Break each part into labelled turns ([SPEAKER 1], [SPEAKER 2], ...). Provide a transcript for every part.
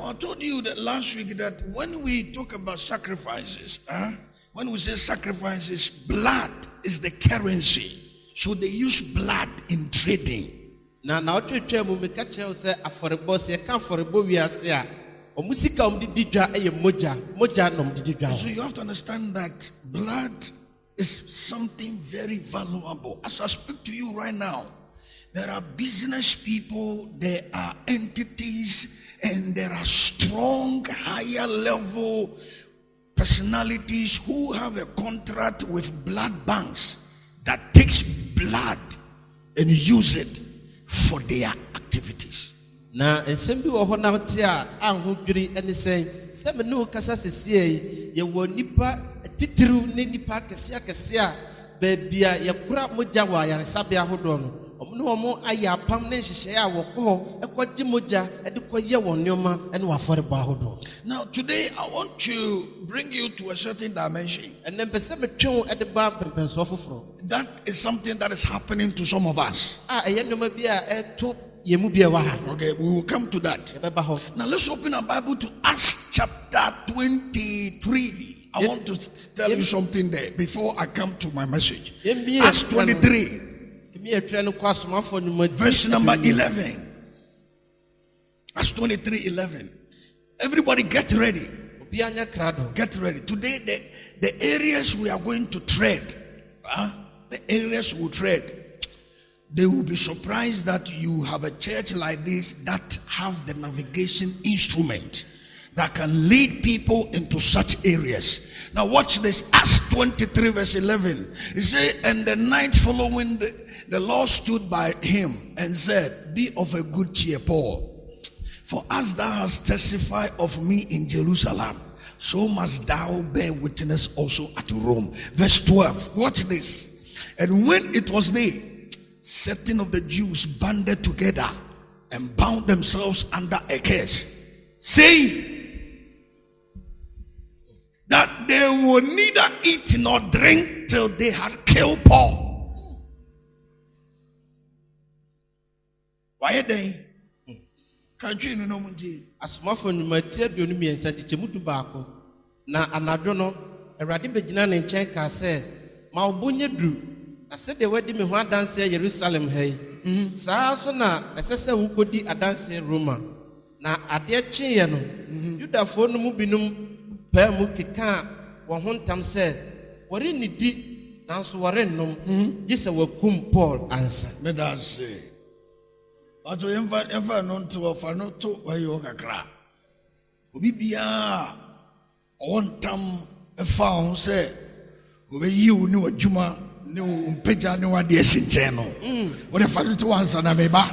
[SPEAKER 1] Now, I told you that last week that when we talk about sacrifices, when we say sacrifices, blood is the currency. So they use blood in trading.
[SPEAKER 2] So you have
[SPEAKER 1] to understand that blood is something very valuable. As I speak to you right now, there are business people, there are entities, and there are strong, higher level personalities who have a contract with blood banks that takes blood and use it for their activities.
[SPEAKER 2] Na ensembi wo ho na tia ahudwiri ene sen se me no kasa sesie ye wo nipa titiru ne nipa kese akese a ba bia ye kura moja wa yaresabe ahodo no omno omo aya pam ne hihye a wo ko ekwaje moja ede koye won nyoma ene wa fore ba ahodo.
[SPEAKER 1] Now today I want to bring you to a certain dimension. That is something that is happening to some of us. Okay, we will come to that. Now let's open our Bible to Acts chapter 23. I want to tell you something there before I come to my message. Acts 23, verse number 11. Acts 23:11. Everybody get ready. Get ready. Today the areas we are going to tread, the areas we will tread, they will be surprised that you have a church like this that have the navigation instrument that can lead people into such areas. Now watch this. Acts 23 verse 11. It says, and the night following the Lord stood by him and said, be of a good cheer, Paul. For as thou hast testified of me in Jerusalem, so must thou bear witness also at Rome. Verse 12. Watch this. And when it was day, certain of the Jews banded together and bound themselves under a curse, saying that they would neither eat nor drink till they had killed Paul. Why are they? Country no munji
[SPEAKER 2] asomafo nyumatia bionu miensa chichemudu baako na anadwo no Awurade begina ne nchen ka se ma obonye duru na se de wadi me ho adanse Jerusalem hai saa so na esese wukodi adanse Roma na ade chiye no Judafo no mu binum pa mu keka wo ho ntam se wore nidi nanso wore nnom gise wakum Paul ansa.
[SPEAKER 1] Let us say but ever non to offer not to where you cry. Obibia on tam a found say, Ube you knew a Juma, no Peja, no idea channel. What if I do to answer Nameba?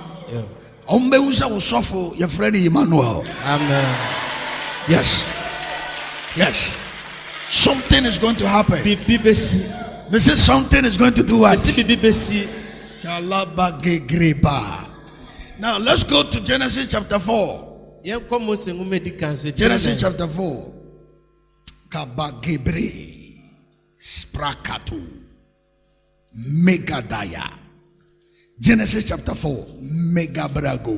[SPEAKER 1] Ombeusa will suffer your friend Emmanuel.
[SPEAKER 2] Amen.
[SPEAKER 1] Yes. Yes. Something is going to happen.
[SPEAKER 2] BBC.
[SPEAKER 1] They say something is going to do what?
[SPEAKER 2] BBC.
[SPEAKER 1] Now let's go to Genesis chapter 4. Genesis chapter 4. Kabagebre Sprakatu Megadaya. Genesis chapter 4. Megabrago.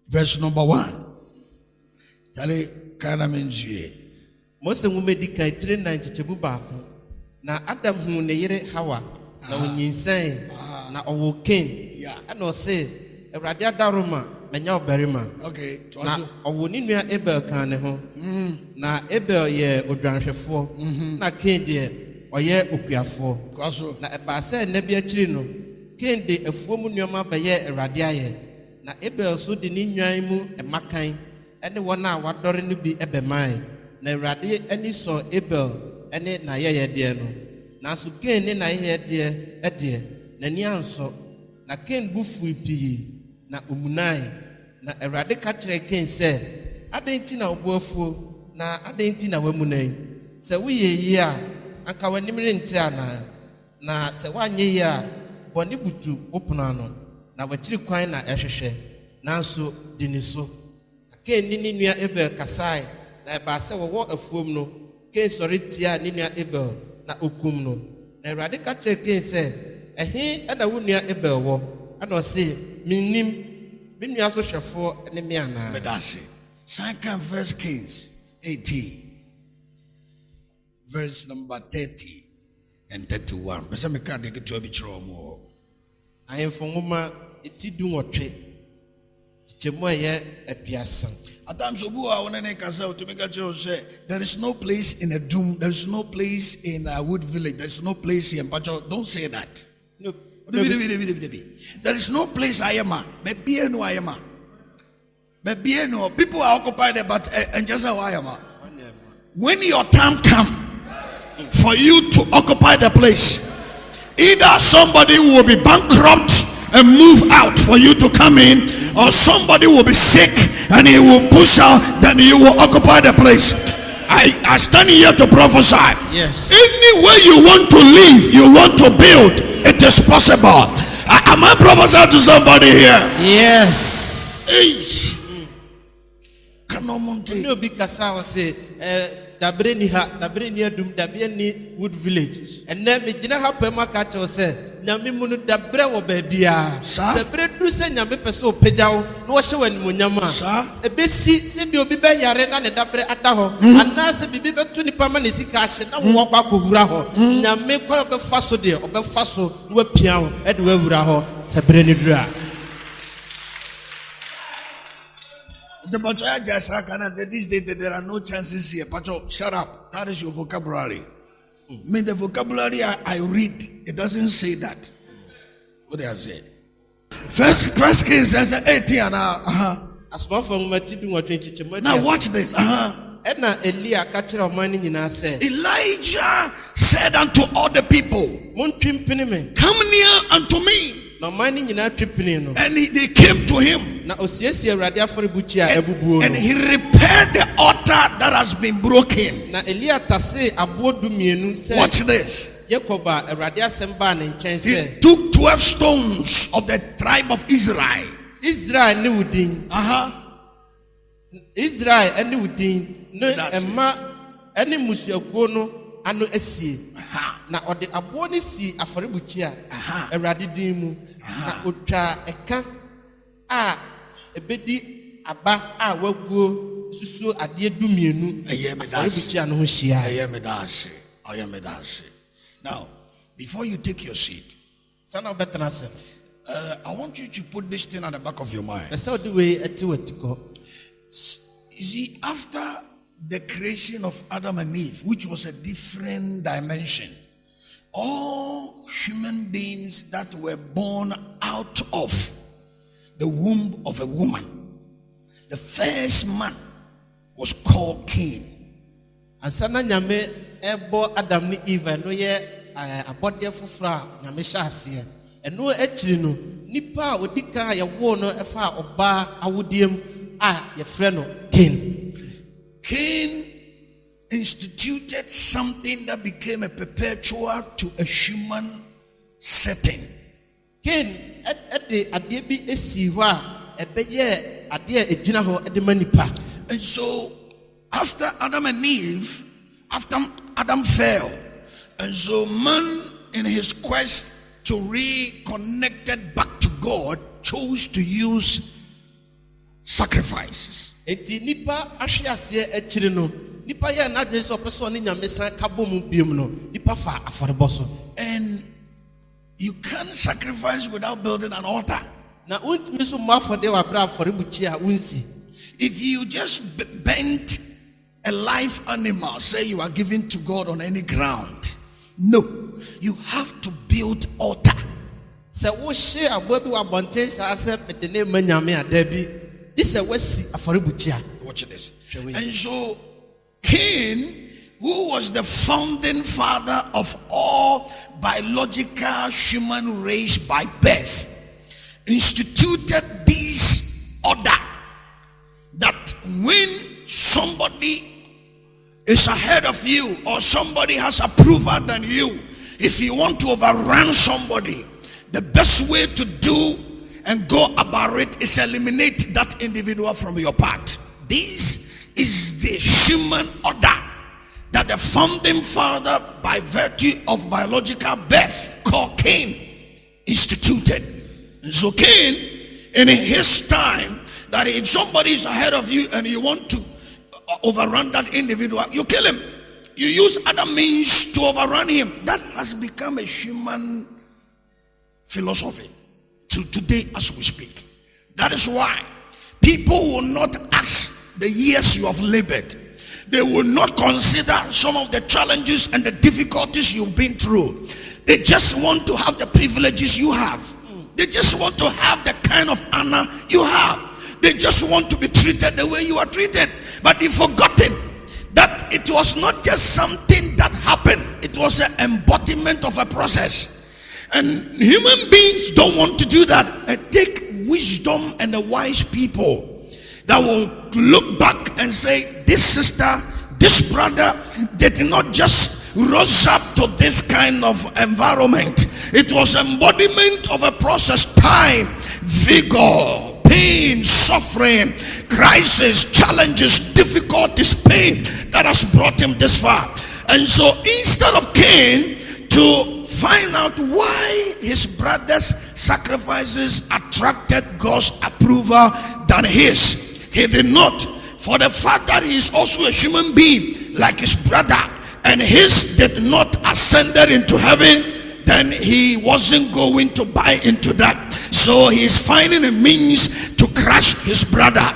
[SPEAKER 1] Verse number 1. Tale kana menjie.
[SPEAKER 2] Mose ngumedika 390 baako. Na Adam hu ne yere Hawa na onyinsan na owo Cain. And no say Awurade adaroma menya obarima. Okay. Na owo ni nua Abel kan ne ho. Na Abel ye odwanhwefo. Na Cain de oye okuafo. Na eba se na bia kiri no Cain de afuo mu nuoma beye Awurade aye. Na Abel so de ni nwan mu emakan ene wona wadore no bi ebeman. Na Awurade ani so Abel ene na yeye de no. Na so Cain ne na yeye de na ni anso na Cain bufu pii na omunai na Awurade ka kire Cain se adenti na obuafuo na adenti na wamunai se woye yi a anka wanimire nti ana na se wanye yi a boni butu opuna no na wakiri kwan na ehwehwe nanso diniso Cain ni nua Abel kasai na ba se wo afuom no Cain sori tia ni nua Abel na okum no na Awurade ka kire Cain se ehe ada wo nua Abel wo ana o se minnim nua so hwefo ne me ana.
[SPEAKER 1] Medasi. Second verse Kings 18. Verse number 30 and 31. Pesa me ka de ke to bi kiro mo.
[SPEAKER 2] Ayemfo ngoma etidu nwotwe. Tichemo ye aduasa.
[SPEAKER 1] At times obu a wona ne kasa to make sure say there is no place in a doom, there is no place in a wood village, there is no place in Pacho. Don't say that.
[SPEAKER 2] No.
[SPEAKER 1] There is no place Ayama. Maybe no Ayama. Maybe no people are occupied there, but and just Ayama. When your time come for you to occupy the place, either somebody will be bankrupt and move out for you to come in, or somebody will be sick and he will push out, then you will occupy the place. I stand here to prophesy.
[SPEAKER 2] Yes.
[SPEAKER 1] Anywhere you want to live, you want to build, it is possible. Am I prophesying to somebody here?
[SPEAKER 2] Yes.
[SPEAKER 1] No
[SPEAKER 2] be kasa say dabre ni adum dabre ni wood village. And then me gina ha pema ka che say nyame mu no dabre wo ba bia. Se bre du se nyame pese opegyawo na wo hye wani munyam a. Ebesi se bi obi be yare na ne dabre ada ho. Ana se bibi betu nipa ma ne sika hye na wo kwa kohura ho. Nyame kwa be fa so de obefa so no apia ho e de wa wura ho. Se bre ni dura.
[SPEAKER 1] These days there are no chances here. Pacho, shut up. That is your vocabulary. I mean, the vocabulary I read, it doesn't say that. What they are saying. First Kings 18 and now watch this. Elijah said unto all the people, come near unto me. And they came to him. And he repaired the altar that has been broken. Watch this. He took 12 stones of the tribe of Israel.
[SPEAKER 2] Ano esie na ode abo ne si aforibuchi a Awurade din mu na otwa eka a ebedi aba a waguo susu ade dumienu aforibuchi a no ho hia
[SPEAKER 1] ayemedase. Now before you take your seat,
[SPEAKER 2] sana obetanase
[SPEAKER 1] I want you to put this thing at the back of your mind.
[SPEAKER 2] Ese ode we etiwatiko.
[SPEAKER 1] You see, after the creation of Adam and Eve, which was a different dimension, all human beings that were born out of the womb of a woman, the first man was called Cain.
[SPEAKER 2] Asana nyame ebo Adam ni Eve no ye abode fufura nyame hyase eno akiri no nipa odika ye wo no efa oba awodiem a ye frɛ no Cain.
[SPEAKER 1] Cain instituted something that became a perpetual to a human setting.
[SPEAKER 2] Cain ade ade bi esi ho a ebeye ade a ejina ho ede manipa.
[SPEAKER 1] And so after Adam and Eve, after Adam fell, and so man in his quest to reconnect back to God chose to use sacrifices.
[SPEAKER 2] Enti nipa ahwease akiri no nipa ye na adwese opeso ne nyamesa kabom biem no nipa fa aforeboso.
[SPEAKER 1] And you can't sacrifice without building an altar.
[SPEAKER 2] Na untimi so mafode wa bra aforebuchi a unsi.
[SPEAKER 1] If you just bent a live animal, say you are giving to God on any ground, no, you have to build altar.
[SPEAKER 2] Se wo hye abobi wa bonten sa ase medene manyame adabi. This is wesi aforibuchia.
[SPEAKER 1] Watch this. And so Cain, who was the founding father of all biological human race by birth, instituted this order that when somebody is ahead of you or somebody has approval than you, if you want to overrun somebody, the best way to do and go about it is eliminate that individual from your path. This is the human order that the founding father, by virtue of biological birth, called Cain, instituted. And so Cain in his time, that if somebody is ahead of you and you want to overrun that individual, you kill him. You use other means to overrun him. That has become a human philosophy to today as we speak. That is why people will not ask the years you have labored. They will not consider some of the challenges and the difficulties you've been through. They just want to have the privileges you have. They just want to have the kind of honor you have. They just want to be treated the way you are treated. But they've forgotten that it was not just something that happened. It was an embodiment of a process. And human beings don't want to do that. Take wisdom and the wise people that will look back and say, this sister, this brother, they did not just rose up to this kind of environment. It was embodiment of a process, time, vigor, pain, suffering, crisis, challenges, difficulties, pain that has brought him this far. And so instead of Cain to find out why his brother's sacrifices attracted God's approval than his, he did not. For the fact that he is also a human being like his brother, and his did not ascended into heaven, then he wasn't going to buy into that. So he is finding a means to crush his brother.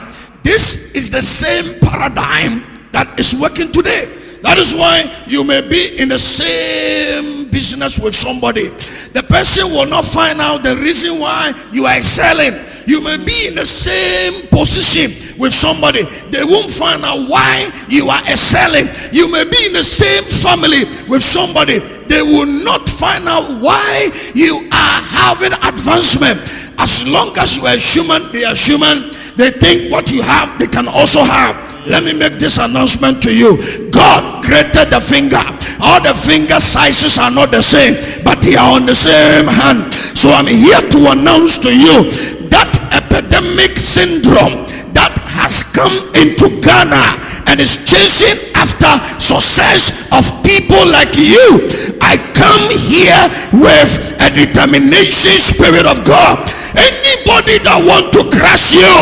[SPEAKER 1] This is the same paradigm that is working today. That is why you may be in the same business with somebody. The person will not find out the reason why you are excelling. You may be in the same position with somebody. They won't find out why you are excelling. You may be in the same family with somebody. They will not find out why you are having advancement. As long as you are human, they are human. They think what you have, they can also have. Let me make this announcement to you. God created the finger. All the finger sizes are not the same, but they are on the same hand. So I'm here to announce to you that epidemic syndrome that has come into Ghana and is chasing after success of people like you. I come here with a determination spirit of God. Anybody that want to crush you,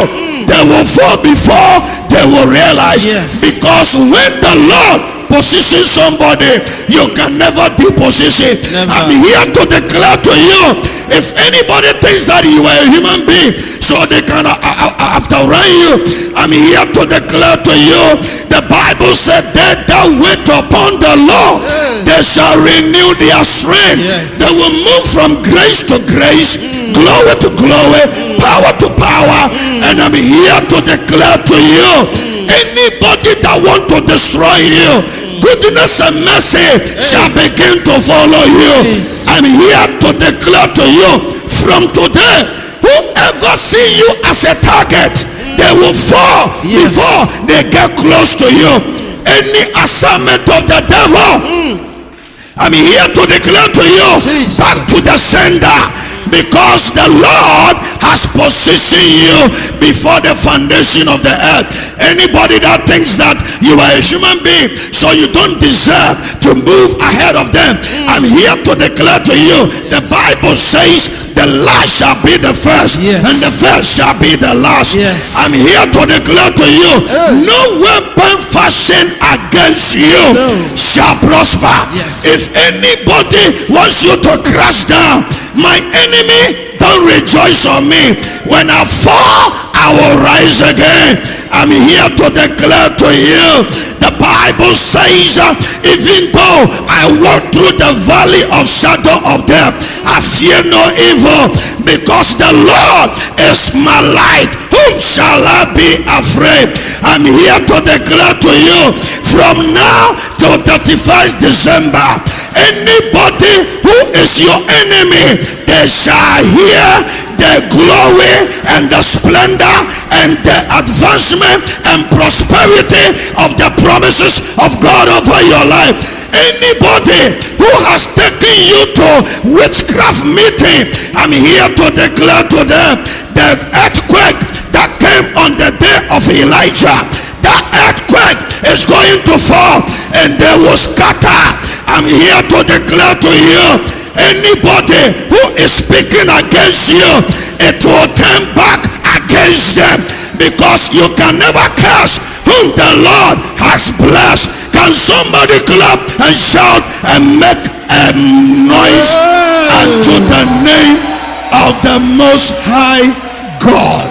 [SPEAKER 1] they will fall before they will realize.
[SPEAKER 2] Yes.
[SPEAKER 1] Because when the Lord positions somebody, you can never deposition. I'm here to declare to you, if anybody thinks that you are a human being so they can outrun you, I'm here to declare to you, the Bible said they that wait upon the Lord, they shall renew their strength.
[SPEAKER 2] Yes.
[SPEAKER 1] They will move from grace to grace, glory to glory, power to power. And I'm here to declare to you, anybody that want to destroy you, goodness and mercy shall begin to follow you. I'm here to declare to you, from today, whoever see you as a target, they will fall before they get close to you. Any assignment of the devil, I'm here to declare to you, back to the sender. Because the Lord has positioned you before the foundation of the earth. Anybody that thinks that you are a human being so you don't deserve to move ahead of them, I'm here to declare to you, the Bible says the last shall be the first, and the first shall be the last. I'm here to declare to you, no weapon fashioned against you shall prosper. If anybody wants you to crash down, my enemy, don't rejoice on me. When I fall, I will rise again. I'm here to declare to you, the Bible says, even though I walk through the valley of shadow of death, I fear no evil, because the Lord is my light. Whom shall I be afraid? I'm here to declare to you, from now till 31st December, anybody who is your enemy, they shall hear the glory and the splendor and the advancement and prosperity of the promises of God over your life. Anybody who has taken you to witchcraft meeting, I'm here to declare to them, the earthquake that came on the day of Elijah, that earthquake is going to fall and they will scatter. I'm here to declare to you, Anybody who is speaking against you, it will turn back against them, because you can never curse whom the Lord has blessed. Can somebody clap and shout and make a noise unto the name of the Most High God?